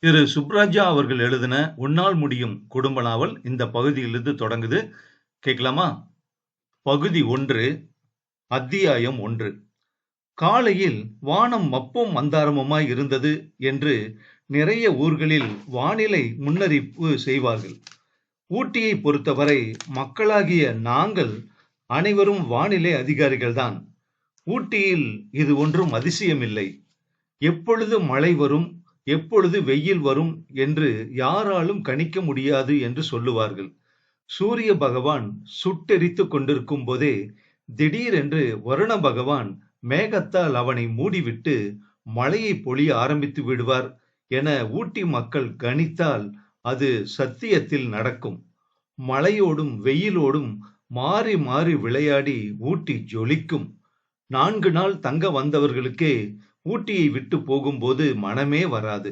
திரு சுப்ராஜா அவர்கள் எழுதின "உன்னால் முடியும்" குடும்ப நாவல் இந்த பகுதியிலிருந்து தொடங்குது. கேட்கலாமா? பகுதி 1, அத்தியாயம் 1. காலையில் வானம் மப்பும் மந்தாரமுமாய் இருந்தது என்று நிறைய ஊர்களில் வானிலை முன்னறிப்பு செய்வார்கள். ஊட்டியை பொறுத்தவரை மக்களாகிய நாங்கள் அனைவரும் வானிலை அதிகாரிகள்தான். ஊட்டியில் இது ஒன்றும் அதிசயமில்லை. எப்பொழுது மழை வரும், எப்பொழுது வெயில் வரும் என்று யாராலும் கணிக்க முடியாது என்று சொல்லுவார்கள். சூரிய பகவான் சுட்டெரித்துக் கொண்டிருக்கும் போதே திடீரென்று வருண பகவான் மேகத்தால் அவனை மூடிவிட்டு மழையை பொழிய ஆரம்பித்து விடுவார் என ஊட்டி மக்கள் கணித்தால் அது சத்தியத்தில் நடக்கும். மழையோடும் வெயிலோடும் மாறி மாறி விளையாடி ஊட்டி ஜொலிக்கும். 4 நாள் தங்க வந்தவர்களுக்கே ஊட்டியை விட்டு போகும்போது மனமே வராது.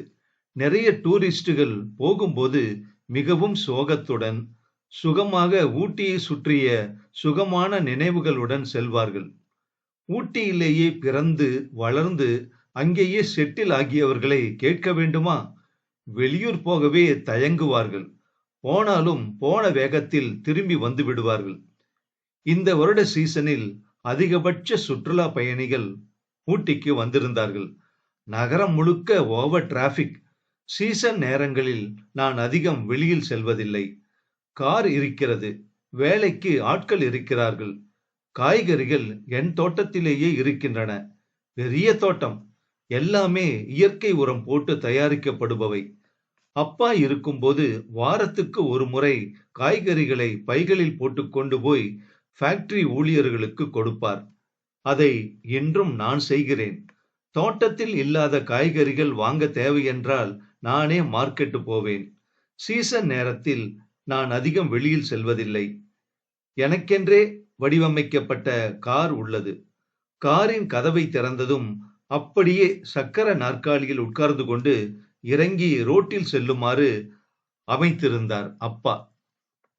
நிறைய டூரிஸ்டுகள் போகும்போது மிகவும் சோகத்துடன், சுகமாக ஊட்டியை சுற்றிய சுகமான நினைவுகளுடன் செல்வார்கள். ஊட்டியிலேயே பிறந்து வளர்ந்து அங்கேயே செட்டில் ஆகியவர்களை கேட்க வேண்டுமா? வெளியூர் போகவே தயங்குவார்கள். போனாலும் போன வேகத்தில் திரும்பி வந்து விடுவார்கள். இந்த வருட சீசனில் அதிகபட்ச சுற்றுலா பயணிகள் ஊட்டிக்கு வந்திருந்தார்கள். நகரம் முழுக்க ஓவர் டிராபிக். சீசன் நேரங்களில் நான் அதிகம் வெளியில் செல்வதில்லை. கார் இருக்கிறது, வேலைக்கு ஆட்கள் இருக்கிறார்கள். காய்கறிகள் என் தோட்டத்திலேயே இருக்கின்றன. பெரிய தோட்டம். எல்லாமே இயற்கை உரம் போட்டு தயாரிக்கப்படுபவை. அப்பா இருக்கும்போது வாரத்துக்கு ஒரு முறை காய்கறிகளை பைகளில் போட்டு கொண்டு போய் ஃபேக்டரி ஊழியர்களுக்கு கொடுப்பார். அதை இன்றும் நான் செய்கிறேன். தோட்டத்தில் இல்லாத காய்கறிகள் வாங்க தேவையென்றால் நானே மார்க்கெட்டு போவேன். சீசன் நேரத்தில் நான் அதிகம் வெளியில் செல்வதில்லை. எனக்கென்றே வடிவமைக்கப்பட்ட கார் உள்ளது. காரின் கதவை திறந்ததும் அப்படியே சக்கர நாற்காலியில் உட்கார்ந்து கொண்டு இறங்கி ரோட்டில் செல்லுமாறு அமைத்திருந்தார் அப்பா.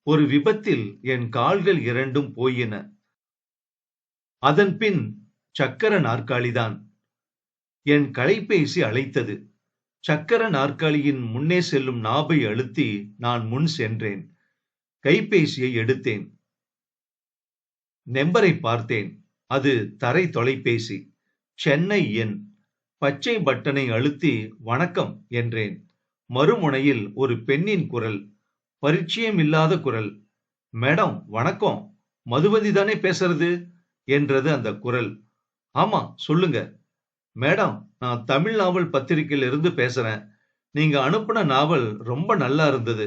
ஒரு விபத்தில் என் கால்கள் இரண்டும் போயின. அதன் பின் சக்கர நாற்காலிதான். என் கைபேசி அழைத்தது. சக்கர நாற்காலியின் முன்னே செல்லும் நாபை அழுத்தி நான் முன் சென்றேன். கைபேசியை எடுத்தேன். நம்பரை பார்த்தேன். அது தரை தொலைபேசி. சென்னை எண். பச்சை பட்டனை அழுத்தி வணக்கம் என்றேன். மறுமுனையில் ஒரு பெண்ணின் குரல். பரிச்சயம் இல்லாத குரல். மேடம் வணக்கம், மதுவதி தானே பேசுறது என்றது அந்த குரல். ஆமா சொல்லுங்க. மேடம், நான் தமிழ் நாவல் பத்திரிகையில இருந்து பேசுறேன். நீங்க அனுப்புன நாவல் ரொம்ப நல்லா இருந்தது.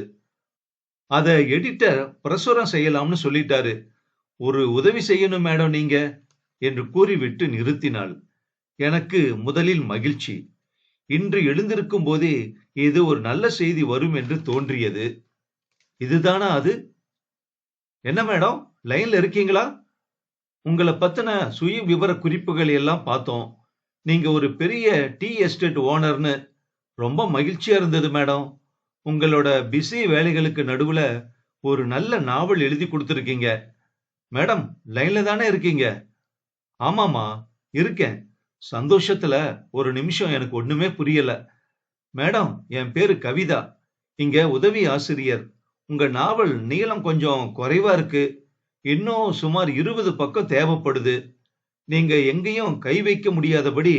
அத எடிட்டர் பிரசுரம் செய்யலாம்னு சொல்லிட்டாரு. ஒரு உதவி செய்யணும் மேடம் நீங்க என்று கூறிவிட்டு நிறுத்தினாள். எனக்கு முதலில் மகிழ்ச்சி. இன்று எழுந்திருக்கும் போதே ஏதோ ஒரு நல்ல செய்தி வரும் என்று தோன்றியது. இதுதானா அது? என்ன மேடம், லைன்ல இருக்கீங்களா? உங்களை பத்தின சுய விவர குறிப்புகள் எல்லாம் பார்த்தோம். நீங்க ஒரு பெரிய டீ எஸ்டேட் ஓனர்னு. ரொம்ப மகிழ்ச்சியா இருந்தது மேடம். உங்களோட பிஸி வேலைகளுக்கு நடுவுல ஒரு நல்ல நாவல் எழுதி கொடுத்திருக்கீங்க. மேடம், லைன்ல தானே இருக்கீங்க? ஆமாமா, இருக்கேன். சந்தோஷத்துல ஒரு நிமிஷம் எனக்கு ஒண்ணுமே புரியல. மேடம், என் பேரு கவிதா. இங்க உதவி ஆசிரியர். உங்க நாவல் நீளம் கொஞ்சம் குறைவா இருக்கு. இன்னும் சுமார் 20 பக்கம் தேவைப்படுது. நீங்க எங்கேயும் கை வைக்க முடியாதபடி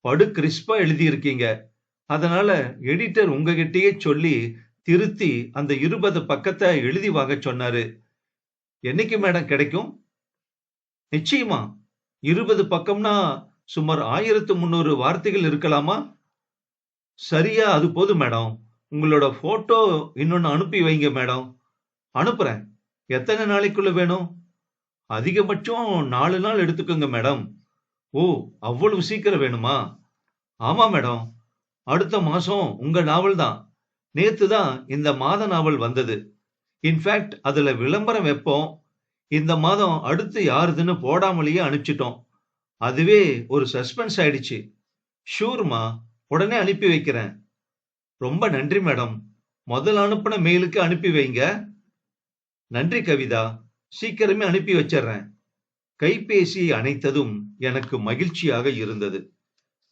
படு கிறிஸ்பா எழுதியிருக்கீங்க. அதனால எடிட்டர் உங்ககிட்டயே சொல்லி திருத்தி அந்த 20 பக்கத்தை எழுதி வாங்க சொன்னாரு. என்னைக்கு மேடம் கிடைக்கும்? நிச்சயமா. 20 பக்கம்னா சுமார் 1300 வார்த்தைகள் இருக்கலாமா? சரியா, அது போதும் மேடம். உங்களோட போட்டோ இன்னொன்னு அனுப்பி வைங்க மேடம். அனுப்புறேன். எத்தனை நாளைக்குள்ள வேணும்? அதிகபட்சம் 4 நாள் எடுத்துக்கோங்க மேடம். ஓ, அவ்வளவு சீக்கிரம் வேணுமா? ஆமா மேடம். அடுத்த மாசம் உங்க நாவல் தான். நேத்து தான் இந்த மாத நாவல் வந்தது. இன்ஃபேக்ட் அதுல விளம்பரம் வைப்போம். இந்த மாதம் அடுத்து யாருதுன்னு போடாமலேயே அனுப்பிச்சிட்டோம். அதுவே ஒரு சஸ்பென்ஸ் ஆயிடுச்சு. ஷூர்மா, உடனே அனுப்பி வைக்கிறேன். ரொம்ப நன்றி மேடம். முதல் அனுப்பின மெயிலுக்கு அனுப்பி வைங்க. நன்றி கவிதா. சீக்கிரமே அனுப்பி வச்சிடுறேன். கைபேசியை அணைத்ததும் எனக்கு மகிழ்ச்சியாக இருந்தது.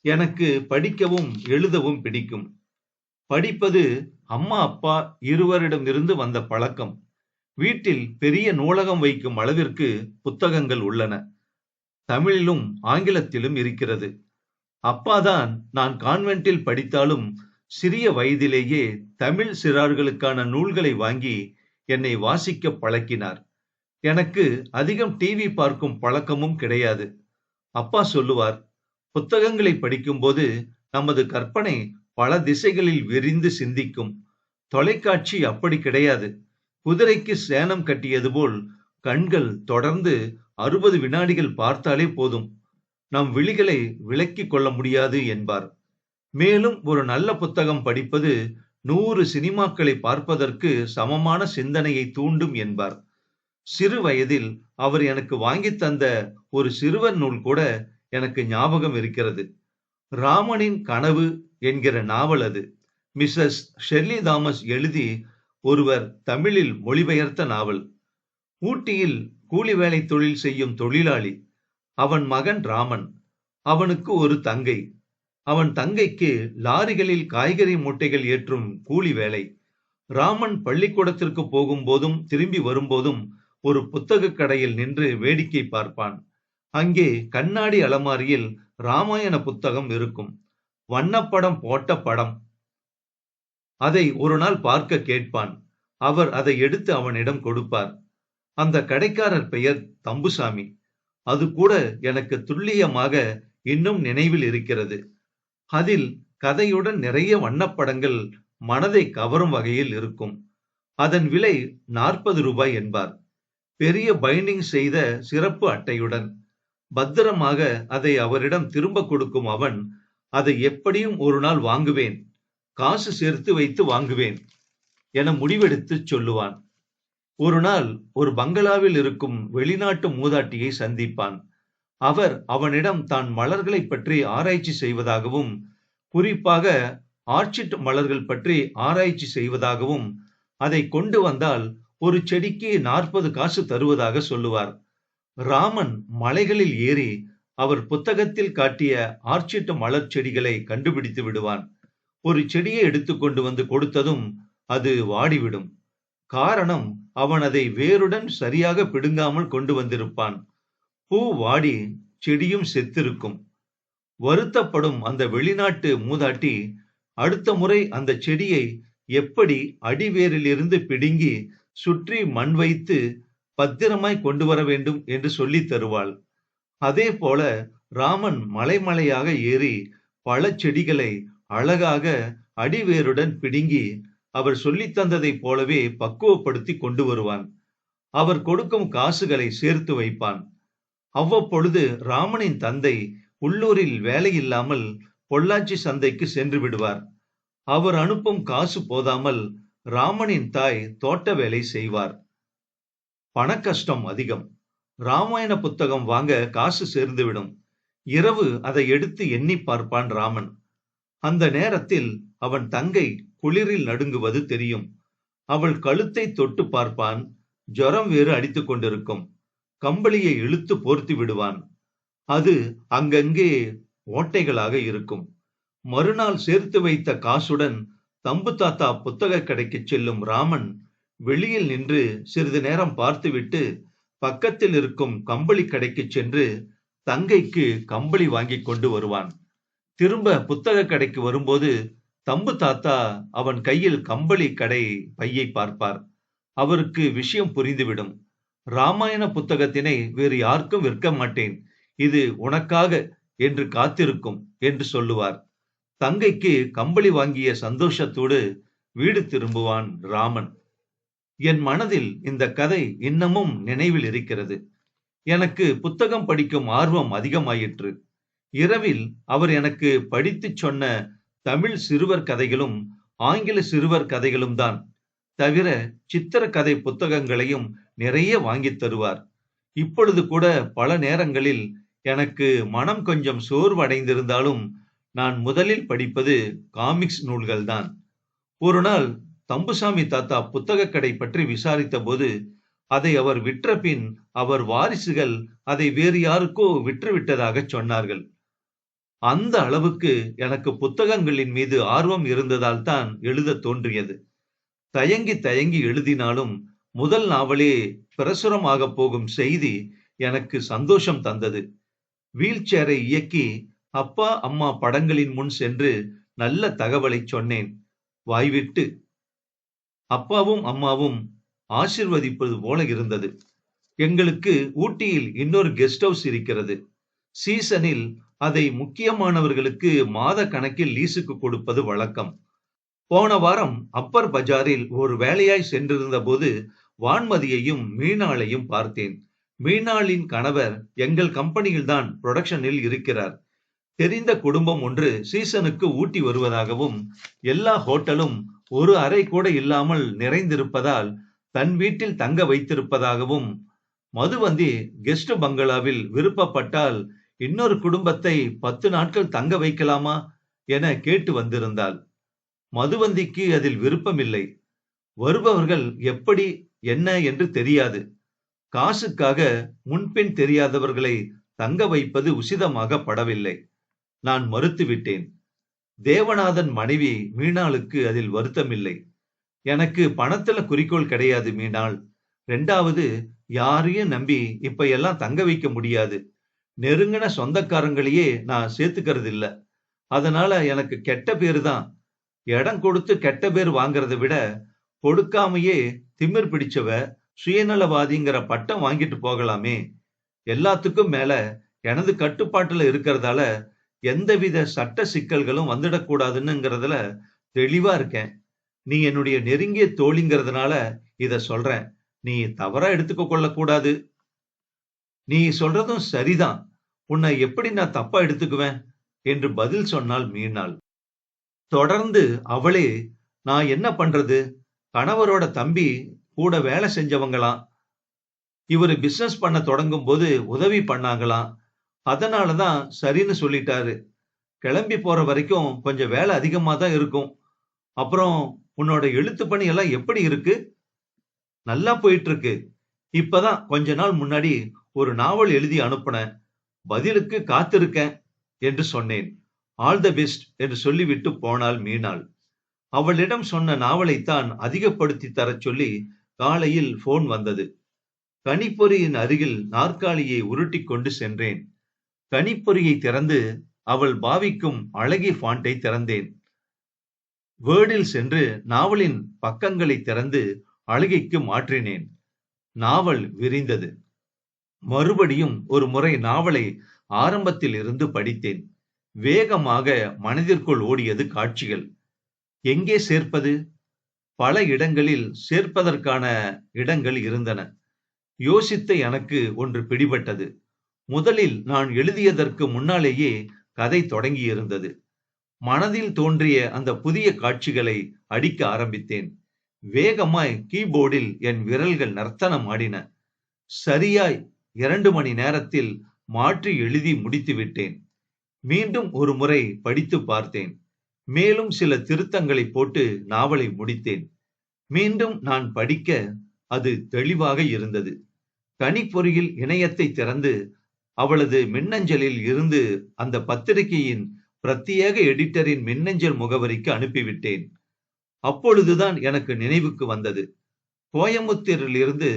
எனக்கு படிக்கவும் எழுதவும் பிடிக்கும். படிப்பது அம்மா அப்பா இருவரிடமிருந்து வந்த பழக்கம். வீட்டில் பெரிய நூலகம் வைக்கும் அளவிற்கு புத்தகங்கள் உள்ளன. தமிழிலும் ஆங்கிலத்திலும் இருக்கிறது. அப்பாதான் நான் கான்வென்ட்டில் படித்தாலும் சிறிய வயதிலேயே தமிழ் சிறார்களுக்கான நூல்களை வாங்கி என்னை வாசிக்க பழக்கினார். எனக்கு அதிகம் டிவி பார்க்கும் பழக்கமும் கிடையாது. அப்பா சொல்லுவார், புத்தகங்களை படிக்கும்போது நமது கற்பனை பல திசைகளில் விரிந்து சிந்திக்கும். தொலைக்காட்சி அப்படி கிடையாது. குதிரைக்கு சேணம் கட்டியது போல் கண்கள் தொடர்ந்து 60 வினாடிகள் பார்த்தாலே போதும். நம் விழிகளை விலக்கிக் கொள்ள முடியாது என்பார். மேலும் ஒரு நல்ல புத்தகம் படிப்பது 100 சினிமாக்களை பார்ப்பதற்கு சமமான சிந்தனையை தூண்டும் என்பார். சிறு வயதில் அவர் எனக்கு வாங்கித் தந்த ஒரு சிறுவர் நூல் கூட எனக்கு ஞாபகம் இருக்கிறது. ராமனின் கனவு என்கிற நாவல் அது. மிஸ்ஸஸ் ஷெர்லி தாமஸ் எழுதி ஒருவர் தமிழில் மொழிபெயர்த்த நாவல். ஊட்டியில் கூலி வேலை தொழில் செய்யும் தொழிலாளி. அவன் மகன் ராமன். அவனுக்கு ஒரு தங்கை. அவன் தங்கைக்கு லாரிகளில் காய்கறி மூட்டைகள் ஏற்றும் கூலி வேலை. ராமன் பள்ளிக்கூடத்திற்கு போகும்போதும் திரும்பி வரும்போதும் ஒரு புத்தக கடையில் நின்று வேடிக்கை பார்ப்பான். அங்கே கண்ணாடி அலமாரியில் ராமாயண புத்தகம் இருக்கும். வண்ணப்படம் போட்ட படம். அதை ஒரு நாள் பார்க்க கேட்பான். அவர் அதை எடுத்து அவனிடம் கொடுப்பார். அந்த கடைக்காரர் பெயர் தம்புசாமி. அது கூட எனக்கு துல்லியமாக இன்னும் நினைவில் இருக்கிறது. அதில் கதையுடன் நிறைய வண்ணப்படங்கள் மனதை கவரும் வகையில் இருக்கும். அதன் விலை 40 ரூபாய் என்பார். பெரிய பைண்டிங் செய்த சிறப்பு அட்டையுடன். பத்திரமாக அதை அவரிடம் திரும்ப கொடுக்கும் அவன், அதை எப்படியும் ஒரு நாள் வாங்குவேன், காசு சேர்த்து வைத்து வாங்குவேன் என முடிவெடுத்து சொல்லுவான். ஒரு நாள் ஒரு பங்களாவில் இருக்கும் வெளிநாட்டு மூதாட்டியை சந்திப்பான். அவர் அவனிடம் தான் மலர்களை பற்றி ஆராய்ச்சி செய்வதாகவும், குறிப்பாக ஆர்ச்சிட் மலர்கள் பற்றி ஆராய்ச்சி செய்வதாகவும், அதை கொண்டு வந்தால் ஒரு செடிக்கு 40 காசு தருவதாக சொல்லுவார். ராமன் மலைகளில் ஏறி அவர் புத்தகத்தில் காட்டிய ஆர்ச்சிட் மலர் செடிகளை கண்டுபிடித்து விடுவான். ஒரு செடியை எடுத்துக்கொண்டு வந்து கொடுத்ததும் அது வாடிவிடும். காரணம், அவன் அதை வேருடன் சரியாக பிடுங்காமல் கொண்டு வந்திருப்பான். பூ வாடி செடியும் செத்திருக்கும். வருத்தப்படும் அந்த வெளிநாட்டு மூதாட்டி அடுத்த முறை அந்த செடியை எப்படி அடிவேரிலிருந்து பிடுங்கி சுற்றி மண் வைத்து பத்திரமாய் கொண்டு வர வேண்டும் என்று சொல்லி தருவாள். அதே போல ராமன் மலைமலையாக ஏறி பல செடிகளை அழகாக அடிவேருடன் பிடுங்கி அவர் சொல்லித் தந்ததைப் போலவே பக்குவப்படுத்தி கொண்டு வருவான். அவர் கொடுக்கும் காசுகளை சேர்த்து வைப்பான். அவ்வப்பொழுது ராமனின் தந்தை உள்ளூரில் வேலையில்லாமல் பொள்ளாச்சி சந்தைக்கு சென்று விடுவார். அவர் அனுப்பும் காசு போதாமல் ராமனின் தாய் தோட்ட வேலை செய்வார். பண கஷ்டம் அதிகம். ராமாயண புத்தகம் வாங்க காசு சேர்ந்துவிடும். இரவு அதை எடுத்து எண்ணி பார்ப்பான் ராமன். அந்த நேரத்தில் அவன் தங்கை குளிரில் நடுங்குவது தெரியும். அவள் கழுத்தை தொட்டு பார்ப்பான். ஜுரம் வேறு அடித்துக் கொண்டிருக்கும். கம்பளியை இழுத்து போர்த்தி விடுவான். அது அங்கங்கே ஓட்டைகளாக இருக்கும். மறுநாள் சேர்த்து வைத்த காசுடன் தம்பு தாத்தா புத்தக கடைக்கு செல்லும் ராமன் வெளியில் நின்று சிறிது நேரம் பார்த்துவிட்டு பக்கத்தில் இருக்கும் கம்பளி கடைக்கு சென்று தங்கைக்கு கம்பளி வாங்கி கொண்டு வருவான். திரும்ப புத்தக கடைக்கு வரும்போது தம்பு தாத்தா அவன் கையில் கம்பளி கடை பையை பார்ப்பார். அவருக்கு விஷயம் புரிந்துவிடும். ராமாயண புத்தகத்தினை வேறு யாருக்கும் விற்க மாட்டேன், இது உனக்காக என்று காத்திருக்கும் என்று சொல்லுவார். தங்கைக்கு கம்பளி வாங்கிய சந்தோஷத்தோடு வீடு திரும்புவான் ராமன். என் மனதில் இந்த கதை இன்னமும் நினைவில் இருக்கிறது. எனக்கு புத்தகம் படிக்கும் ஆர்வம் அதிகமாயிற்று. இரவில் அவர் எனக்கு படித்து சொன்ன தமிழ் சிறுவர் கதைகளும் ஆங்கில சிறுவர் கதைகளும் தான். தவிர சித்திர கதை புத்தகங்களையும் நிறைய வாங்கி தருவார். இப்பொழுது கூட பல நேரங்களில் எனக்கு மனம் கொஞ்சம் சோர்வடைந்திருந்தாலும் நான் முதலில் படிப்பது காமிக்ஸ் நூல்கள் தான். ஒரு நாள் தம்புசாமி தாத்தா புத்தக கடை பற்றி விசாரித்த போது அதை அவர் விற்ற பின் அவர் வாரிசுகள் அதை வேறு யாருக்கோ விற்றுவிட்டதாக சொன்னார்கள். அந்த அளவுக்கு எனக்கு புத்தகங்களின் மீது ஆர்வம் இருந்ததால் தான் எழுதத் தோன்றியது. தயங்கி தயங்கி எழுதினாலும் முதல் நாவலே பிரசுரமாகப் போகும் செய்தி எனக்கு சந்தோஷம் தந்தது. வீல் சேரை இயக்கி அப்பா அம்மா படங்களின் முன் சென்று நல்ல தகவலை சொன்னேன் வாய்விட்டு. அப்பாவும் அம்மாவும் ஆசிர்வதிப்பது போல இருந்தது. எங்களுக்கு ஊட்டியில் இன்னொரு கெஸ்ட் ஹவுஸ் இருக்கிறது. சீசனில் அதை முக்கியமானவர்களுக்கு மாத கணக்கில் லீசுக்கு கொடுப்பது வழக்கம். போன வாரம் அப்பர் பஜாரில் ஒரு வேலையாய் சென்றிருந்த போது வான்மதியையும் மீனாளையும் பார்த்தேன். மீனாளின் கணவர் எங்கள் கம்பெனியில்தான் புரொடக்ஷனில் இருக்கிறார். தெரிந்த குடும்பம் ஒன்று சீசனுக்கு ஊட்டி வருவதாகவும், எல்லா ஹோட்டலும் ஒரு அறை கூட இல்லாமல் நிறைந்திருப்பதால் தன் வீட்டில் தங்க வைத்திருப்பதாகவும், மதுவந்தி கெஸ்ட் பங்களாவில் விருப்பப்பட்டால் இன்னொரு குடும்பத்தை 10 நாட்கள் தங்க வைக்கலாமா என கேட்டு வந்திருந்தாள். மதுவந்திக்கு அதில் விருப்பமில்லை. வருபவர்கள் எப்படி என்ன என்று தெரியாது. காசுக்காக முன்பின் தெரியாதவர்களை தங்க வைப்பது உசிதமாக படவில்லை. நான் மறுத்துவிட்டேன். தேவநாதன் மனைவி மீனாளுக்கு அதில் வருத்தமில்லை. எனக்கு பணத்துல குறிக்கோள் கிடையாது மீனாள். 2வது, யாரையும் நம்பி இப்ப எல்லாம் தங்க வைக்க முடியாது. நெருங்கின சொந்தக்காரங்களையே நான் சேர்த்துக்கிறது இல்ல. அதனால எனக்கு கெட்ட பேரு தான். இடம் கொடுத்து கெட்ட பேர் வாங்குறதை விட கொடுக்காமையே திமிர் பிடிச்சவ சுயநலவாதிங்கிற பட்டம் வாங்கிட்டு போகலாமே. எல்லாத்துக்கும் மேல எனது கட்டுப்பாட்டுல இருக்கிறதால எந்தவித சட்ட சிக்கல்களும் வந்துடக்கூடாதுன்னுங்கிறதுல தெளிவா இருக்கேன். நீ என்னுடைய நெருங்கிய தோழிங்கிறதுனால இத சொல்றேன். நீ தவறா எடுத்துக்க கொள்ளக்கூடாது. நீ சொல்றதும் சரிதான். உன்னை எப்படி நான் தப்பா எடுத்துக்குவேன் என்று பதில் சொன்னாள் மீனாள். தொடர்ந்து அவளே, நான் என்ன பண்றது, கணவரோட தம்பி கூட வேலை செஞ்சவங்களாம். இவரு பிசினஸ் பண்ண தொடங்கும் போது உதவி பண்ணாங்களாம். அதனாலதான் சரின்னு சொல்லிட்டாரு. கிளம்பி போற வரைக்கும் கொஞ்சம் வேலை அதிகமா தான் இருக்கும். அப்புறம் உன்னோட எழுத்து பணி எல்லாம் எப்படி இருக்கு? நல்லா போயிட்டு இருக்கு. இப்பதான் கொஞ்ச நாள் முன்னாடி ஒரு நாவல் எழுதி அனுப்புனேன். பதிலுக்கு காத்திருக்கேன் என்று சொன்னேன். ஆல் த பெஸ்ட் என்று சொல்லிவிட்டு போனாள் மீனாள். அவளிடம் சொன்ன நாவலைத்தான் அதிகப்படுத்தி தரச் சொல்லி காலையில் போன் வந்தது. கணிப்பொறியின் அருகில் நாற்காலியை உருட்டி கொண்டு சென்றேன். கணிப்பொறியை திறந்து அவள் பாவிக்கும் அழகிய ஃபாண்டை திறந்தேன். வேர்டில் சென்று நாவலின் பக்கங்களை திறந்து அழுகைக்கு மாற்றினேன். நாவல் விரிந்தது. மறுபடியும் ஒரு முறை நாவலை ஆரம்பத்தில் இருந்து படித்தேன். வேகமாக மனதிற்குள் ஓடியது காட்சிகள். எங்கே சேர்ப்பது? பல இடங்களில் சேர்ப்பதற்கான இடங்கள் இருந்தன. யோசித்த எனக்கு ஒன்று பிடிபட்டது. முதலில் நான் எழுதியதற்கு முன்னாலேயே கதை தொடங்கியிருந்தது. மனதில் தோன்றிய அந்த புதிய காட்சிகளை அடிக்க ஆரம்பித்தேன். வேகமாய் கீபோர்டில் என் விரல்கள் நர்த்தனம் ஆடின. சரியாய் 2 மணி நேரத்தில் மாற்றி எழுதி முடித்து விட்டேன். மீண்டும் ஒரு முறை படித்து பார்த்தேன். மேலும் சில திருத்தங்களை போட்டு நாவலை முடித்தேன். மீண்டும் நான் படிக்க அது தெளிவாக இருந்தது. கணிப்பொறியில் இணையத்தை திறந்து அவளது மின்னஞ்சலில் இருந்து அந்த பத்திரிகையின் பிரத்யேக எடிட்டரின் மின்னஞ்சல் முகவரிக்கு அனுப்பிவிட்டேன். அப்பொழுதுதான் எனக்கு நினைவுக்கு வந்தது. கோயமுத்தூரில் இருந்து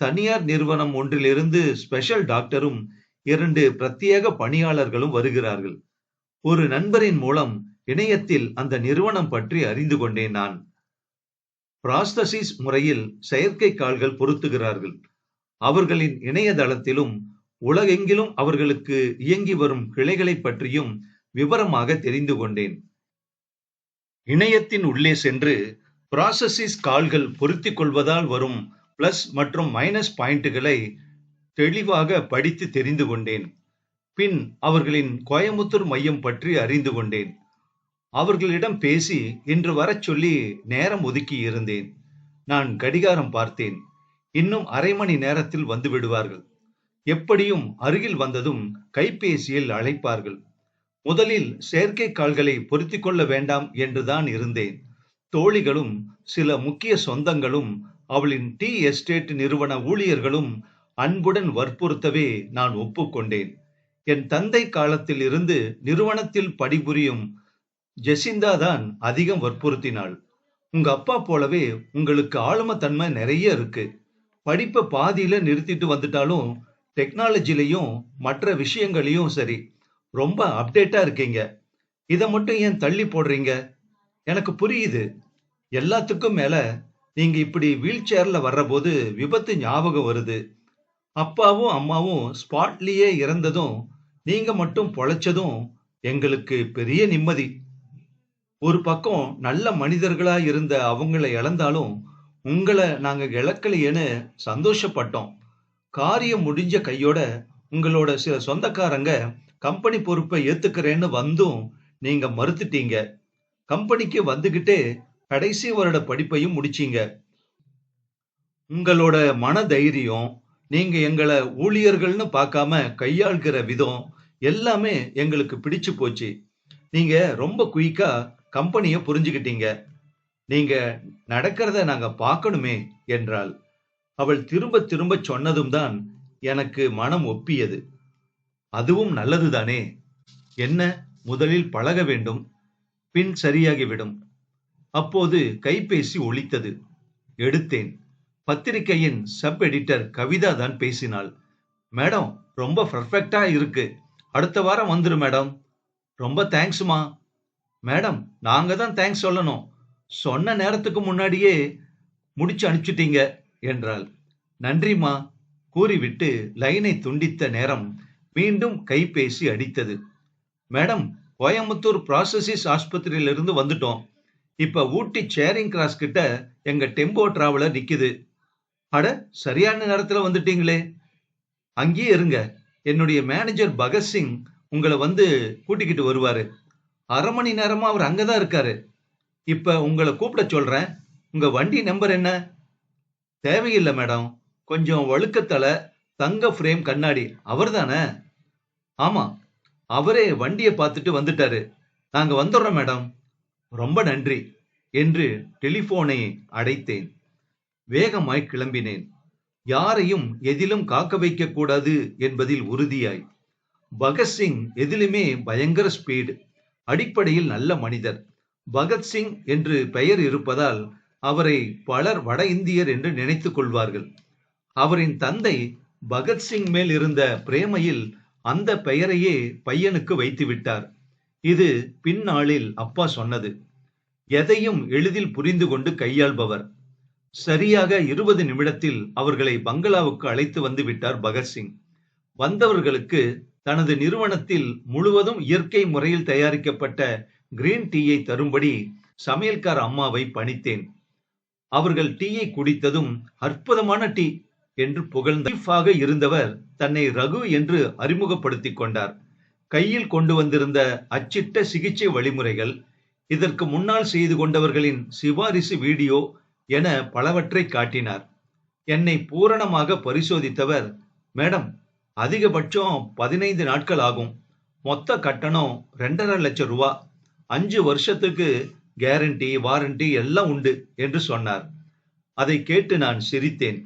தனியார் நிறுவனம் ஒன்றிலிருந்து ஸ்பெஷல் டாக்டரும் 2 பிரத்யேக பணியாளர்களும் வருகிறார்கள். ஒரு நண்பரின் மூலம் இணையத்தில் அந்த நிறுவனம் பற்றி அறிந்து கொண்டேன். நான் பிராஸ்தசிஸ் முறையில் செயற்கை கால்கள் பொருத்துகிறார்கள். அவர்களின் இணையதளத்திலும் உலகெங்கிலும் அவர்களுக்கு இயங்கி வரும் கிளைகளை பற்றியும் விவரமாக தெரிந்து கொண்டேன். இணையத்தின் உள்ளே சென்று பிராசசிஸ் கால்கள் பொருத்திக் கொள்வதால் வரும் பிளஸ் மற்றும் மைனஸ் பாயிண்டுகளை தெளிவாக படித்து தெரிந்து கொண்டேன். பின் அவர்களின் கோயமுத்தூர் மையம் பற்றி அறிந்து கொண்டேன். அவர்களிடம் பேசி இன்று வரச் சொல்லி நேரம் ஒதுக்கி இருந்தேன். நான் கடிகாரம் பார்த்தேன். இன்னும் அரை மணி நேரத்தில் வந்து விடுவார்கள். எப்படியும் அருகில் வந்ததும் கைபேசியில் அழைப்பார்கள். முதலில் செயற்கை கால்களை பொருத்திக் கொள்ள வேண்டாம் என்றுதான் இருந்தேன். தோழிகளும் சில முக்கிய சொந்தங்களும் அவளின் டீ எஸ்டேட் நிறுவன ஊழியர்களும் அன்புடன் வற்புறுத்தவே நான் ஒப்புக்கொண்டேன். என் தந்தை காலத்தில் இருந்து நிறுவனத்தில் பணிபுரியும் ஜெசிந்தா தான் அதிகம் வற்புறுத்தினாள். உங்க அப்பா போலவே உங்களுக்கு ஆளுமைத்தன்மை நிறைய இருக்கு. படிப்பை பாதியில நிறுத்திட்டு வந்துட்டாலும் டெக்னாலஜிலையும் மற்ற விஷயங்களையும் சரி ரொம்ப அப்டேட்டா இருக்கீங்க. இதை மட்டும் ஏன் தள்ளி போடுறீங்க? எனக்கு புரியுது. எல்லாத்துக்கும் மேல நீங்க இப்படி வீல் சேர்ல வர்றபோது விபத்து ஞாபகம் வருது. அப்பாவும் அம்மாவும் ஸ்பாட்லயே இறந்ததும் நீங்க மட்டும் பொழைச்சதும் எங்களுக்கு பெரிய நிம்மதி. ஒரு பக்கம் நல்ல மனிதர்களா இருந்த அவங்கள இழந்தாலும் உங்களை நாங்க இழக்கலையேன்னு சந்தோஷப்பட்டோம். காரியம் முடிஞ்ச கையோட உங்களோட சில சொந்தக்காரங்க கம்பெனி பொறுப்பை ஏத்துக்கிறேன்னு வந்தும் நீங்க மறுத்துட்டீங்க. கம்பெனிக்கு வந்துகிட்டே கடைசி வருட படிப்பையும் முடிச்சீங்க. உங்களோட மன தைரியம், நீங்க எங்களை ஊழியர்கள்னு பார்க்காம கையாள்கிற விதம் எல்லாமே எங்களுக்கு பிடிச்சு போச்சு. நீங்க ரொம்ப குயிக்கா கம்பெனிய புரிஞ்சுகிட்டீங்க. நீங்க நடக்கிறத நாங்க பார்க்கணுமே என்றாள். அவள் திரும்ப திரும்ப சொன்னதும் தான் எனக்கு மனம் ஒப்பியது. அதுவும் நல்லதுதானே. என்ன, முதலில் பழக வேண்டும், பின் சரியாகிவிடும். அப்போது கைபேசி ஒலித்தது. எடுத்தேன். பத்திரிகையின் சப் எடிட்டர் கவிதா தான் பேசினாள். மேடம், ரொம்ப பர்ஃபெக்டா இருக்கு. அடுத்த வாரம் வந்துரு மேடம். ரொம்ப தேங்க்ஸ்மா. மேடம், நாங்க தான் தேங்க்ஸ் சொல்லணும். சொன்ன நேரத்துக்கு முன்னாடியே முடிச்சு அனுப்பிச்சிட்டீங்க என்றாள். நன்றிமா கூறிவிட்டு லைனை துண்டித்த நேரம் மீண்டும் கைபேசி அடித்தது. மேடம், கோயம்புத்தூர் ப்ராசஸிஸ் ஆஸ்பத்திரியிலிருந்து வந்துட்டோம். இப்ப ஊட்டி சேரிங் கிராஸ் கிட்ட எங்க டெம்போ டிராவலர் நிக்குது. அட, சரியான நேரத்துல வந்துட்டீங்களே. அங்கேயே இருங்க. என்னுடைய மேனேஜர் பகத்சிங் உங்களை வந்து கூட்டிக்கிட்டு வருவாரு. அரை மணி நேரமா அவர் அங்கதான் இருக்காரு. இப்ப உங்களை கூப்பிட சொல்றேன். உங்க வண்டி நம்பர் என்ன? தேவையில்லை மேடம். கொஞ்சம் வழுக்கத்தலை, தங்க ஃப்ரேம் கண்ணாடி அவர்தானே? ஆமா, அவரே வண்டியை பார்த்துட்டு வந்துட்டாரு. நாங்க வந்துடுறோம் மேடம். ரொம்ப நன்றி என்று டெலிபோனை அடைத்தேன். வேகமாய் கிளம்பினேன். யாரையும் எதிலும் காக்க வைக்க கூடாது என்பதில் உறுதியாய். பகத்சிங் எதிலுமே பயங்கர ஸ்பீடு. அடிப்படையில் நல்ல மனிதர். பகத்சிங் என்று பெயர் இருப்பதால் அவரை பலர் வட இந்தியர் என்று நினைத்துக் கொள்வார்கள். அவரின் தந்தை பகத்சிங் மேல் இருந்த பிரேமையில் அந்த பெயரையே பையனுக்கு வைத்து விட்டார். இது பின்னாளில் அப்பா சொன்னது. எதையும் எளிதில் புரிந்து கொண்டு கையாள்பவர். சரியாக 20 நிமிடத்தில் அவர்களை பங்களாவுக்கு அழைத்து வந்து விட்டார் பகத்சிங். வந்தவர்களுக்கு தனது நிறுவனத்தில் முழுவதும் இயற்கை முறையில் தயாரிக்கப்பட்ட கிரீன் டீயை தரும்படி சமையல்கார அம்மாவை பணித்தேன். அவர்கள் டீயை குடித்ததும் அற்புதமான டீ என்று புகழ்ந்தாக இருந்தவர் தன்னை ரகு என்று அறிமுகப்படுத்திக் கொண்டார். கையில் கொண்டு வந்திருந்த அச்சிட்ட சிகிச்சை வழிமுறைகள், இதற்கு முன்னால் செய்து கொண்டவர்களின் சிபாரிசு வீடியோ என பலவற்றை காட்டினார். என்னை பூரணமாக பரிசோதித்தவர், மேடம், அதிகபட்சம் 15 நாட்கள் ஆகும். மொத்த கட்டணம் 2.5 லட்சம் ரூபா. 5 வருஷத்துக்கு கேரண்டி வாரண்டி எல்லாம் உண்டு என்று சொன்னார். அதை கேட்டு நான் சிரித்தேன்.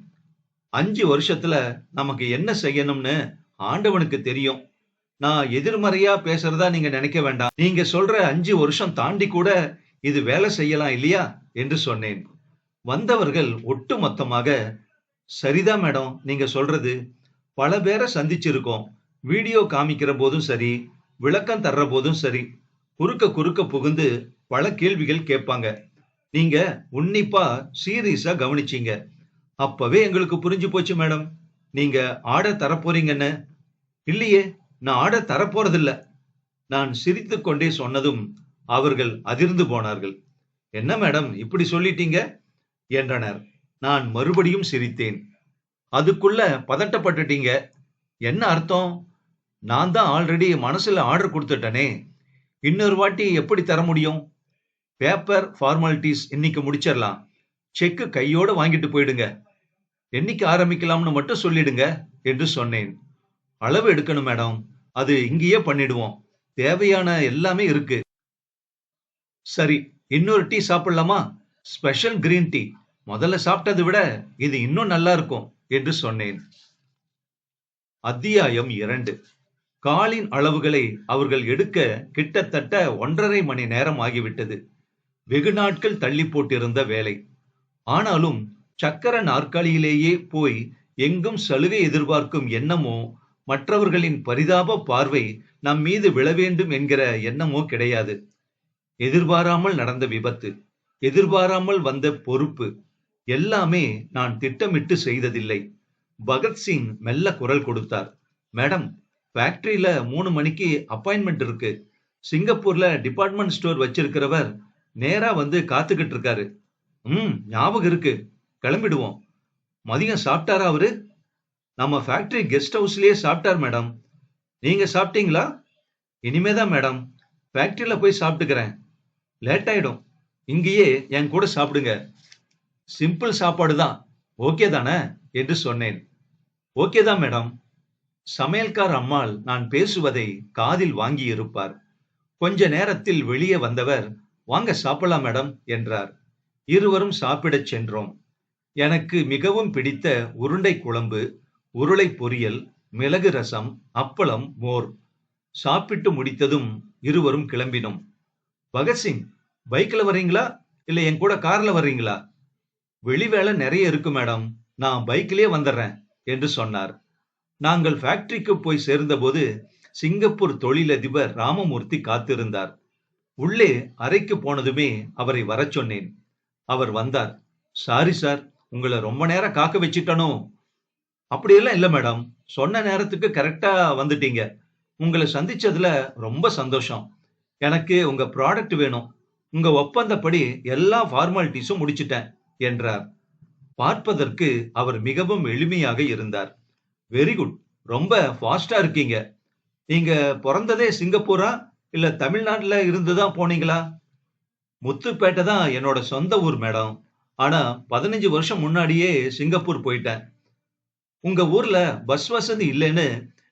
5 வருஷத்துல நமக்கு என்ன செய்யணும்னு ஆண்டவனுக்கு தெரியும். நான் எதிர்மறையா பேசுறதா நீங்க நினைக்க வேண்டாம். நீங்க சொல்ற 5 வருஷம் தாண்டி கூட இது வேலை செய்யலாம் இல்லையா என்று சொன்னேன். வந்தவர்கள் ஒட்டு மொத்தமாக, சரிதான் மேடம், நீங்க சொல்றது. பல பேரை சந்திச்சிருக்கோம். வீடியோ காமிக்கிற போதும் சரி, விளக்கம் தர்ற போதும் சரி, குறுக்க குறுக்க புகுந்து பல கேள்விகள் கேட்பாங்க. நீங்க உன்னிப்பா சீரியஸா கவனிச்சீங்க. அப்பவே எங்களுக்கு புரிஞ்சு போச்சு மேடம். நீங்க ஆர்டர் தரப்போறீங்கன்னு. இல்லையே, நான் ஆர்டர் தரப்போறதில்ல. நான் சிரித்துக் கொண்டே சொன்னதும் அவர்கள் அதிர்ந்து போனார்கள். என்ன மேடம் இப்படி சொல்லிட்டீங்க என்றனர். நான் மறுபடியும் சிரித்தேன். அதுக்குள்ள பதட்டப்பட்டுட்டீங்க. என்ன அர்த்தம்? நான் தான் ஆல்ரெடி மனசுல ஆர்டர் கொடுத்துட்டனே. இன்னொரு வாட்டி எப்படி தர முடியும்? பேப்பர் ஃபார்மாலிட்டிஸ் இன்னைக்கு முடிச்சிடலாம். செக் கையோட வாங்கிட்டு போயிடுங்க. என்னைக்கு ஆரம்பிக்கலாம்னு மட்டும் சொல்லிடுங்க என்று சொன்னேன். அளவு எடுக்கணும் மேடம். அது இங்கேயே பண்ணிடுவோம். தேவையான எல்லாமே இருக்கு. சரி, இன்னொரு டீ சாப்பிடலாமா? Special green tea. முதல்ல சாப்பிட்டதை விட இது இன்னும் நல்லா இருக்கும் என்று சொன்னேன். அத்தியாயம் 2. காலின் அளவுகளை அவர்கள் எடுக்க கிட்டத்தட்ட 1½ மணி நேரம் ஆகிவிட்டது. வெகு நாட்கள் தள்ளி போட்டிருந்த வேலை. ஆனாலும் சக்கர நாற்காலியிலேயே போய் எங்கும் சலுகை எதிர்பார்க்கும் எண்ணமோ, மற்றவர்களின் பரிதாப பார்வை நம் மீது விழ வேண்டும் என்கிற எண்ணமோ கிடையாது. எதிர்பாராமல் நடந்த விபத்து, எதிர்பாராமல் வந்த பொறுப்பு, எல்லாமே நான் திட்டமிட்டு செய்ததில்லை. பகத்சிங் மெல்ல குரல் கொடுத்தார். மேடம், ஃபேக்டரியில 3 மணிக்கு அப்பாயின்மெண்ட் இருக்கு. சிங்கப்பூர்ல டிபார்ட்மெண்ட் ஸ்டோர் வச்சிருக்கிறவர் நேரா வந்து காத்துக்கிட்டு இருக்காரு. ஞாபகம் இருக்கு, கிளம்பிடுவோம். மதியம் சாப்பிட்டாரா அவரு? நம்ம ஃபேக்டரி கெஸ்ட் ஹவுஸ்லயே சாப்பிட்டார் மேடம். நீங்க சாப்பிட்டீங்களா? இனிமேதான் மேடம், ஃபேக்டரியில போய் சாப்பிட்டுக்கிறேன். லேட் ஆயிடும், இங்கேயே என் கூட சாப்பிடுங்க. சிம்பிள் சாப்பாடு தான், ஓகே தானே என்று சொன்னேன். ஓகே தான் மேடம். சமையல்கார் அம்மாள் நான் பேசுவதை காதில் வாங்கி இருப்பார். கொஞ்ச நேரத்தில் வெளியே வந்தவர், வாங்க சாப்பிடலாம் மேடம் என்றார். இருவரும் சாப்பிடச் சென்றோம். எனக்கு மிகவும் பிடித்த உருண்டை குழம்பு, உருளை பொரியல், மிளகு ரசம், அப்பளம், மோர். சாப்பிட்டு முடித்ததும் இருவரும் கிளம்பினோம். பகத்சிங், பைக்ல வர்றீங்களா இல்ல என் கூட கார்ல வர்றீங்களா? வெளி வேலை நிறைய இருக்கு மேடம், நான் பைக்கிலே வந்துடுறேன் என்று சொன்னார். நாங்கள் ஃபேக்டரிக்கு போய் சேர்ந்தபோது சிங்கப்பூர் தொழிலதிபர் ராமமூர்த்தி காத்திருந்தார். உள்ளே அறைக்கு போனதுமே அவரை வரச் சொன்னேன். அவர் வந்தார். சாரி சார், உங்களை ரொம்ப நேரம் காக்க வச்சிட்டனோ? அப்படியெல்லாம் இல்ல மேடம், சொன்ன நேரத்துக்கு கரெக்டா வந்துட்டீங்க. உங்களை சந்திச்சதுல ரொம்ப சந்தோஷம். எனக்கு உங்க ப்ராடக்ட் வேணும். உங்க ஒப்பந்தப்படி எல்லா ஃபார்மாலிட்டிஸும் முடிச்சிட்டேன் என்றார். பார்ப்பதற்கு அவர் மிகவும் எளிமையாக இருந்தார். வெரி குட், ரொம்ப ஃபாஸ்டா இருக்கீங்க. நீங்க பிறந்ததே சிங்கப்பூரா இல்ல தமிழ்நாட்டுல இருந்துதான் போனீங்களா? முத்துப்பேட்டை தான் என்னோட சொந்த ஊர் மேடம். ஆனா 15 வருஷம் முன்னாடியே சிங்கப்பூர் போயிட்டேன். உங்க ஊர்ல பஸ் வசதி இல்லைன்னு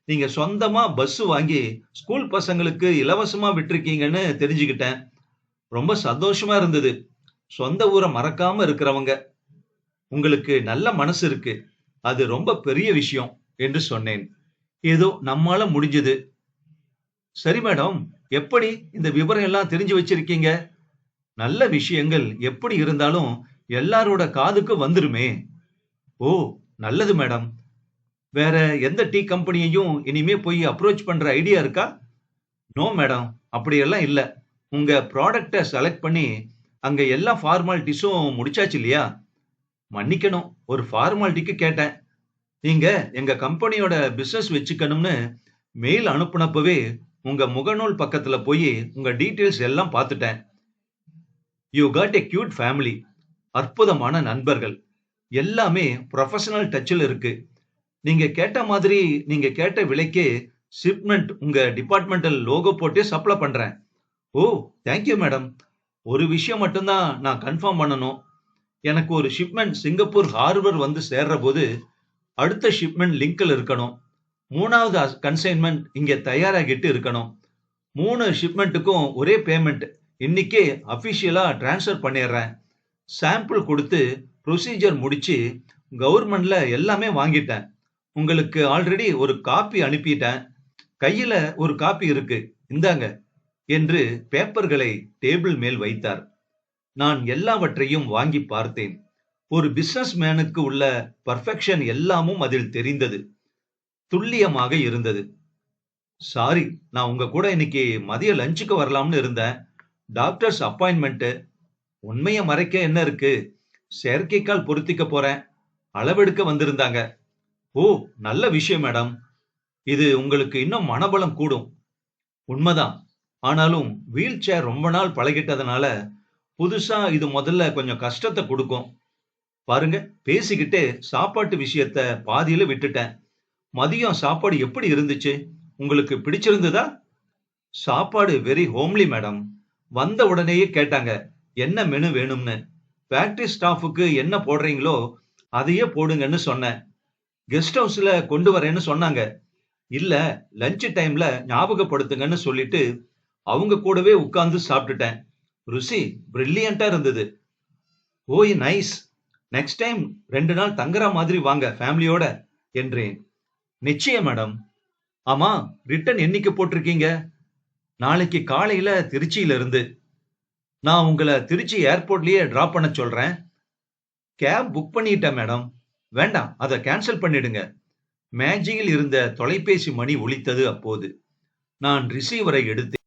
நீங்க சொந்தமா பஸ் வாங்கி ஸ்கூல் பசங்களுக்கு இலவசமா விட்டிருக்கீங்கன்னு தெரிஞ்சுக்கிட்டேன். ரொம்ப சந்தோஷமா இருந்தது. சொந்த ஊரை மறக்காம இருக்கிறவங்க. உங்களுக்கு நல்ல மனசு இருக்கு, அது ரொம்ப பெரிய விஷயம் என்று சொன்னேன். ஏதோ நம்மால முடிஞ்சது. சரி மேடம், எப்படி இந்த விவரம் எல்லாம் தெரிஞ்சு வச்சிருக்கீங்க? நல்ல விஷயங்கள் எப்படி இருந்தாலும் எல்லாரோட காதுக்கு வந்துருமே. ஓ, நல்லது மேடம். வேற எந்த டீ கம்பெனியையும் இனிமே போய் அப்ரோச் பண்ற ஐடியா இருக்கா? நோ மேடம், அப்படியெல்லாம் இல்ல. உங்க ப்ராடக்ட செலக்ட் பண்ணி அங்க எல்லா ஃபார்மாலிட்டிஸும் முடிச்சாச்சு இல்லையா? மன்னிக்கணும், ஒரு ஃபார்மாலிட்டிக்கு கேட்டேன். நீங்க எங்க கம்பெனியோட பிசினஸ் வச்சுக்கணும்னு மெயில் அனுப்புனப்பவே உங்க முகநூல் பக்கத்துல போய் உங்க டீடைல்ஸ் எல்லாம் பார்த்துட்டேன். You got a cute family. அற்புதமான நண்பர்கள். எல்லாமே ப்ரொஃபஷனல் டச்சில் இருக்கு. நீங்க கேட்ட மாதிரி, நீங்க கேட்ட விலைக்கே ஷிப்மெண்ட் உங்க டிபார்ட்மெண்டல் லோகோ போட்டு சப்ளை பண்றேன். ஓ, தேங்க்யூ மேடம். ஒரு விஷயம் மட்டும்தான் நான் கன்ஃபார்ம் பண்ணணும். எனக்கு ஒரு ஷிப்மெண்ட் சிங்கப்பூர் ஹார்பர் வந்து சேர்ற போது அடுத்த ஷிப்மெண்ட் லிங்க்ல இருக்கணும். 3வது கன்சைன்மெண்ட் இங்க தயாராகிட்டு இருக்கணும். 3 ஷிப்மெண்ட்டுக்கும் ஒரே பேமெண்ட் இன்னைக்கே அபிஷியலா டிரான்ஸ்ஃபர் பண்ணிடுறேன். சாம்பிள் கொடுத்து ப்ரொசீஜர் முடிச்சு கவர்மெண்ட்ல எல்லாமே வாங்கிட்டேன். உங்களுக்கு ஆல்ரெடி ஒரு காப்பி அனுப்பிட்டேன். கையில ஒரு காப்பி இருக்கு, இந்தாங்க என்று பேப்பர்களை டேபிள் மேல் வைத்தார். நான் எல்லாவற்றையும் வாங்கி பார்த்தேன். ஒரு பிசினஸ் மேனுக்கு உள்ள பர்ஃபெக்ஷன் எல்லாமும் அதில் தெரிந்தது. துல்லியமாக இருந்தது. சாரி, நான் உங்க கூட இன்னைக்கு மதிய லஞ்சுக்கு வரலாம்னு இருந்தேன். Doctors appointment. உண்மையை மறைக்க என்ன இருக்கு? செயற்கைக்கால் பொருத்திக்க போறேன். அளவெடுக்க வந்திருந்தாங்க. ஓ, நல்ல விஷயம் மேடம். இது உங்களுக்கு இன்னும் மனபலம் கூடும். உண்மைதான். ஆனாலும் வீல் சேர் ரொம்ப நாள் பழகிட்டதுனால புதுசா இது முதல்ல கொஞ்சம் கஷ்டத்தை கொடுக்கும். பாருங்க, பேசிக்கிட்டே சாப்பாட்டு விஷயத்த பாதியில விட்டுட்டேன். மதியம் சாப்பாடு எப்படி இருந்துச்சு? உங்களுக்கு பிடிச்சிருந்ததா? சாப்பாடு வெரி ஹோம்லி மேடம். வந்த உடனேயே கேட்டாங்க என்ன மெனு வேணும்னு. ஃபேக்டரி ஸ்டாஃபுக்கு என்ன போடுறீங்களோ அதையே போடுங்கன்னு சொன்னேன். கெஸ்ட் ஹவுஸ்ல கொண்டு வரேன்னு சொன்னாங்க. இல்ல, லஞ்ச் டைம்ல ஞாபகப்படுத்துங்கன்னு சொல்லிட்டு அவங்க கூடவே உட்கார்ந்து சாப்பிட்டுட்டேன். ருசி பிரில்லியண்டா இருந்தது. ஓய் நைஸ். நெக்ஸ்ட் டைம் 2 நாள் தங்குற மாதிரி வாங்க ஃபேமிலியோட என்றேன். நிச்சயம் மேடம். ஆமா, ரிட்டர்ன் என்னைக்கு போட்டிருக்கீங்க? நாளைக்கு காலையில திருச்சியில இருந்து. நான் உங்கள திருச்சி ஏர்போர்ட்லயே டிராப் பண்ண சொல்றேன். கேப் புக் பண்ணிட்டேன் மேடம். வேண்டாம், அத கேன்சல் பண்ணிடுங்க. மேஜையில் இருந்த தொலைபேசி மணி ஒலித்தது அப்போது. நான் ரிசீவரை எடுத்தேன்.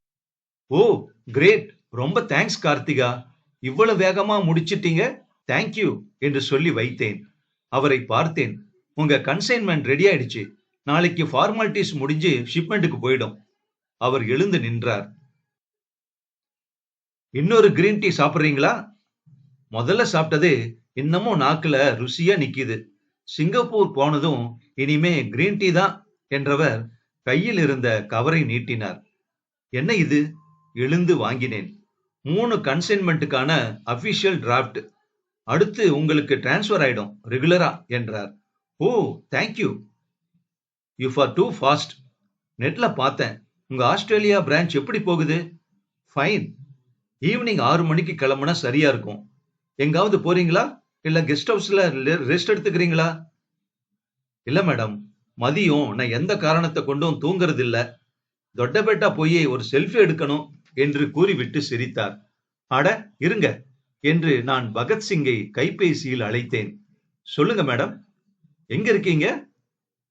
ஓ, கிரேட். ரொம்ப தேங்க்ஸ் கார்த்திகா. இவ்வளவு வேகமா முடிச்சிட்டீங்க. தேங்க்யூ என்று சொல்லி வைத்தேன். அவரை பார்த்தேன். உங்க கன்சைன்மெண்ட் ரெடி ஆயிடுச்சு. நாளைக்கு ஃபார்மாலிட்டிஸ் முடிஞ்சு ஷிப்மெண்ட்டுக்கு போயிடும். அவர் எழுந்து நின்றார். இன்னொரு கிரீன் டீ சாப்பிடுறீங்களா? முதல்ல சாப்பிட்டது இன்னமும் நாக்குல ருசியா நிக்குது. சிங்கப்பூர் போனதும் இனிமே கிரீன் டீ தான் என்றவர் கையில் இருந்த கவரை நீட்டினார். என்ன இது? எழுந்து வாங்கினேன். 3 கன்சைன்மெண்ட்டுக்கான அபிஷியல் டிராஃப்ட். அடுத்து உங்களுக்கு டிரான்ஸ்ஃபர் ஆயிடும் ரெகுலரா என்றார். Oh, thank you. You for too fast. நெட்ல பார்த்தேன். உங்க ஆஸ்திரேலியா பிரான்ச் எப்படி போகுது? ஃபைன். ஈவினிங் 6 மணிக்கு கிளம்புனா சரியா இருக்கும். எங்காவது போறீங்களா? இல்ல கெஸ்ட் ஹவுஸ்ல ரெஸ்ட் எடுத்துக்கிறீங்களா? இல்ல மேடம். மதியம் நான் எந்த காரணத்தை கொண்டும் தூங்குறது இல்ல. தொட்டபெட்டா போய் ஒரு செல்ஃபி எடுக்கணும் என்று கூறிவிட்டு சிரித்தார். அட இருங்க என்று நான் பகத்சிங்கை கைபேசியில் அழைத்தேன். சொல்லுங்க மேடம். எங்க இருக்கீங்க?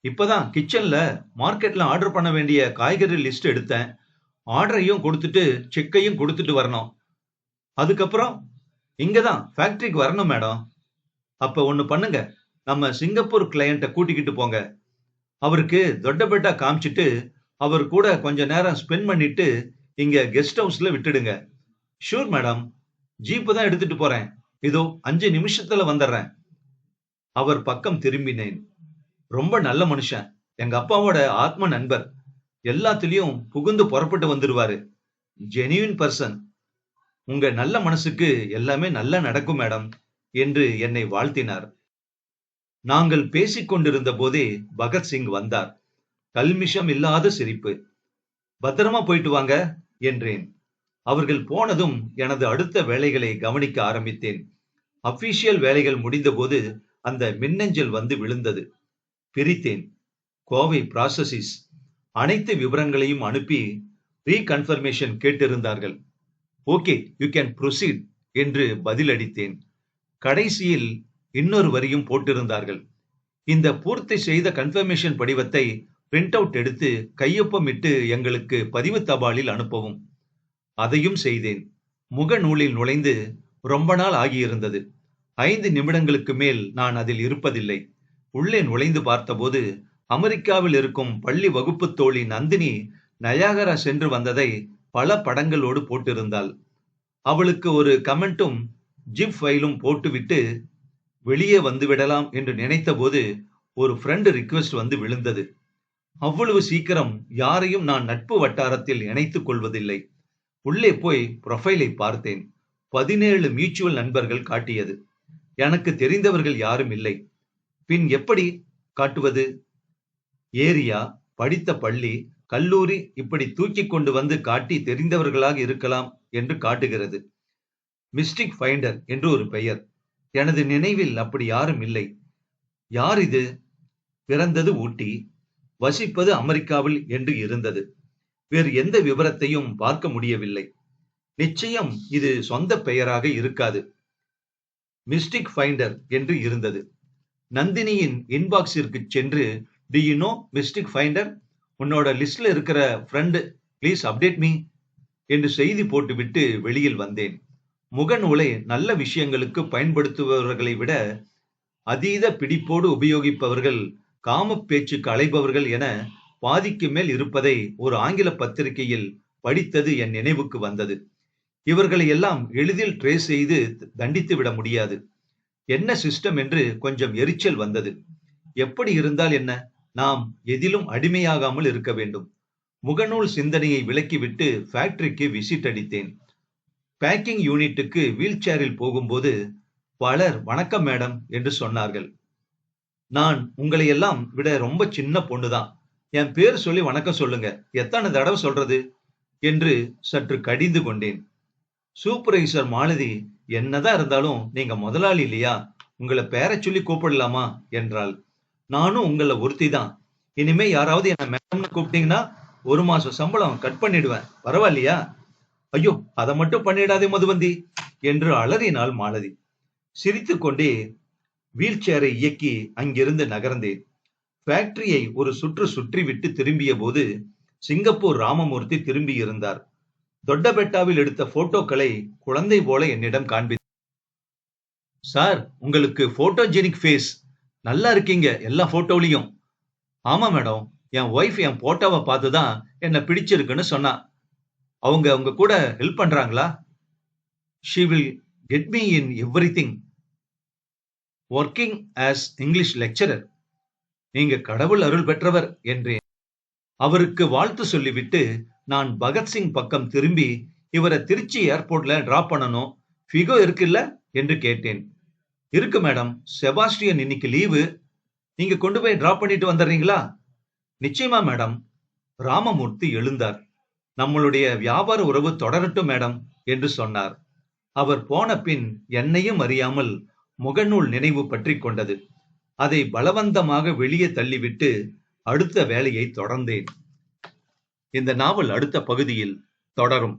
இப்பதான் கிச்சன்ல மார்க்கெட்ல ஆர்டர் பண்ண வேண்டிய காய்கறி லிஸ்ட் எடுத்தேன். ஆர்டரையும் கொடுத்துட்டு செக்கையும் கொடுத்துட்டு வரணும். அதுக்கப்புறம் இங்கதான் ஃபேக்டரிக்கு வரணும் மேடம். அப்ப ஒண்ணு பண்ணுங்க. நம்ம சிங்கப்பூர் கிளையண்ட கூட்டிக்கிட்டு போங்க. அவருக்கு தொட்டபெட்டா காமிச்சிட்டு அவர் கூட கொஞ்ச நேரம் ஸ்பெண்ட் பண்ணிட்டு இங்க கெஸ்ட் ஹவுஸ்ல விட்டுடுங்க. Sure madam. ஜீப் தான் எடுத்துட்டு போறேன். இதோ 5 நிமிஷத்துல வந்துடுறேன். அவர் பக்கம் திரும்பினேன். ரொம்ப நல்ல மனுஷன். எங்க அப்பாவோட ஆத்ம நண்பர். எல்லாத்துலயும் புகுந்து புறப்பட்டு வந்துருவாரு. Genuine person. உங்க நல்ல மனசுக்கு எல்லாமே நல்லா நடக்கும் மேடம் என்று என்னை வாழ்த்தினார். நாங்கள் பேசிக் கொண்டிருந்த போதே பகத்சிங் வந்தார். கல்மிஷம் இல்லாத சிரிப்பு. பத்திரமா போயிட்டு வாங்க என்றேன். அவர்கள் போனதும் எனது அடுத்த வேலைகளை கவனிக்க ஆரம்பித்தேன். அபிஷியல் வேலைகள் முடிந்தபோது அந்த மின்னஞ்சல் வந்து விழுந்தது. பிரித்தேன். கோவை ப்ராசஸிஸ். அனைத்து விவரங்களையும் அனுப்பி ரீகன்ஃபர்மேஷன் கேட்டிருந்தார்கள். ஓகே, யூ கேன் ப்ரொசீட் என்று பதிலளித்தேன். கடைசியில் இன்னொரு வரியும் போட்டிருந்தார்கள். இந்த பூர்த்தி செய்த கன்ஃபர்மேஷன் படிவத்தை பிரிண்ட் அவுட் எடுத்து கையொப்பமிட்டு எங்களுக்கு பதிவு தபாலில் அனுப்பவும். அதையும் செய்தேன். முகநூலில் நுழைந்து ரொம்ப நாள் ஆகியிருந்தது. 5 நிமிடங்களுக்கு மேல் நான் அதில் இருப்பதில்லை. உள்ளே நுழைந்து பார்த்தபோது அமெரிக்காவில் இருக்கும் பள்ளி வகுப்பு தோழி நந்தினி நயாகரா சென்று வந்ததை பல படங்களோடு போட்டிருந்தாள். அவளுக்கு ஒரு கமெண்ட்டும் ஜிப் ஃபைலும் போட்டுவிட்டு வெளியே வந்து விடலாம் என்று நினைத்தபோது ஒரு ஃப்ரெண்ட் ரிக்வெஸ்ட் வந்து விழுந்தது. அவ்வளவு சீக்கிரம் யாரையும் நான் நட்பு வட்டாரத்தில் இணைத்துக் கொள்வதில்லை. உள்ளே போய் ப்ரொஃபைலை பார்த்தேன். 17 மியூச்சுவல் நண்பர்கள் காட்டியது. எனக்கு தெரிந்தவர்கள் யாரும் இல்லை. பின் எப்படி காட்டுவது? ஏரியா, படித்த பள்ளி, கல்லூரி இப்படி தூக்கி கொண்டு வந்து காட்டி தெரிந்தவர்களாக இருக்கலாம் என்று காட்டுகிறது. மிஸ்டிக் ஃபைண்டர் என்று ஒரு பெயர். எனது நினைவில் அப்படி யாரும் இல்லை. யார் இது? பிறந்தது ஊட்டி, வசிப்பது அமெரிக்காவில் என்று இருந்தது. வேறு எந்த விவரத்தையும் பார்க்க முடியவில்லை. நிச்சயம் இது சொந்த பெயராக இருக்காது. மிஸ்டிக் ஃபைண்டர் என்று இருந்தது. நந்தினியின் இன்பாக்ஸிற்கு சென்று, to you know mystic finder? உன்னோட லிஸ்ட்ல இருக்கிற ஃப்ரெண்ட், ப்ளீஸ் அப்டேட் மீ என்று செய்தி போட்டுவிட்டு வெளியில் வந்தேன். முகநூலை நல்ல விஷயங்களுக்கு பயன்படுத்துபவர்களை விட அதீத பிடிப்போடு உபயோகிப்பவர்கள், காம பேச்சுக்கு அலைபவர்கள் என பாதிக்கு மேல் இருப்பதை ஒரு ஆங்கில பத்திரிகையில் படித்தது என் நினைவுக்கு வந்தது. இவர்களை எல்லாம் எளிதில் ட்ரேஸ் செய்து தண்டித்து விட முடியாது. என்ன சிஸ்டம் என்று கொஞ்சம் எரிச்சல் வந்தது. எப்படி இருந்தால் என்ன? நாம் எதிலும் அடிமையாகாமல் இருக்க வேண்டும். முகநூல் சிந்தனையை விலக்கிவிட்டு ஃபேக்டரிக்கு விசிட் அடித்தேன். பேக்கிங் யூனிட்டுக்கு வீல் சேரில் போகும்போது பலர் வணக்கம் மேடம் என்று சொன்னார்கள். நான் உங்களை எல்லாம் விட ரொம்ப சின்ன பொண்ணுதான். என் பேர் சொல்லி வணக்கம் சொல்லுங்க. எத்தனை தடவை சொல்றது என்று சற்று கடிந்து கொண்டேன். சூப்பர்வைசர் மாலதி, என்னதான் இருந்தாலும் நீங்க முதலாளி இல்லையா? உங்களை பேரை சொல்லி கூப்பிடலாமா என்றாள். நானும் உங்கள ஒருத்தி தான். இனிமே யாராவது என்ன மேடம்னு கூப்பிட்டீங்கன்னா 1 மாசம் சம்பளம் கட் பண்ணிடுவேன். பரவாயில்லையா? ஐயோ, அதை மட்டும் பண்ணிடாதே மதுவந்தி என்று அலறினாள் மாலதி. சிரித்துக்கொண்டே வீல் சேரை இயக்கி அங்கிருந்து நகர்ந்தேன். ஃபேக்டரியை ஒரு சுற்று சுற்றிவிட்டு திரும்பிய போது சிங்கப்பூர் ராமமூர்த்தி திரும்பி இருந்தார். தொட்டபெட்டாவில் எடுத்த போட்டோக்களை குழந்தை போல என்னிடம் காண்பித்தார். சார், உங்களுக்கு போட்டோஜெனிக் ஃபேஸ், நல்லா இருக்கீங்க எல்லா போட்டோலையும். ஆமா மேடம், என் ஒய்ஃப் என் போட்டோவை பார்த்துதான் என்ன பிடிச்சிருக்குன்னு சொன்னா. அவங்க உங்க கூட ஹெல்ப் பண்றாங்களா? She will get me in everything, working as English lecturer. நீங்க கடவுள் அருள் பெற்றவர் என்றேன். அவருக்கு வாழ்த்து சொல்லிவிட்டு நான் பகத்சிங் பக்கம் திரும்பி, இவரை திருச்சி ஏர்போர்ட்ல டிராப் பண்ணணும், ஃபிகோ இருக்குல்ல என்று கேட்டேன். இருக்கு மேடம், செபாஸ்டியன் இன்னைக்கு லீவு, நீங்க கொண்டு போய் டிராப் பண்ணிட்டு வந்துடுறீங்களா? நிச்சயமா மேடம். ராமமூர்த்தி எழுந்தார். நம்மளுடைய வியாபார உறவு தொடரட்டும் மேடம் என்று சொன்னார். அவர் போன பின் என்னையும் அறியாமல் முகநூல் நினைவு பற்றி கொண்டது. அதை பலவந்தமாக வெளியே தள்ளிவிட்டு அடுத்த வேலையை தொடர்ந்தேன். இந்த நாவல் அடுத்த பகுதியில் தொடரும்.